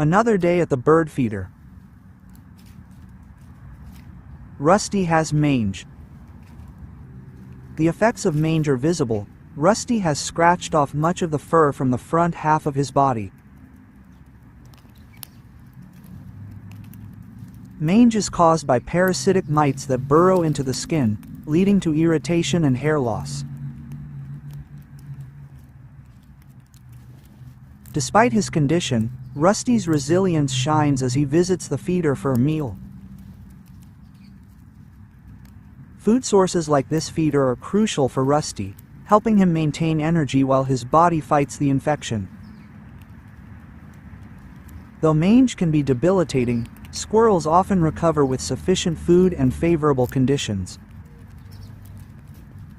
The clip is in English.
Another day at the bird feeder. Rusty has mange. The effects of mange are visible. Rusty has scratched off much of the fur from the front half of his body. Mange is caused by parasitic mites that burrow into the skin, leading to irritation and hair loss. Despite his condition, Rusty's resilience shines as he visits the feeder for a meal. Food sources like this feeder are crucial for Rusty, helping him maintain energy while his body fights the infection. Though mange can be debilitating, squirrels often recover with sufficient food and favorable conditions.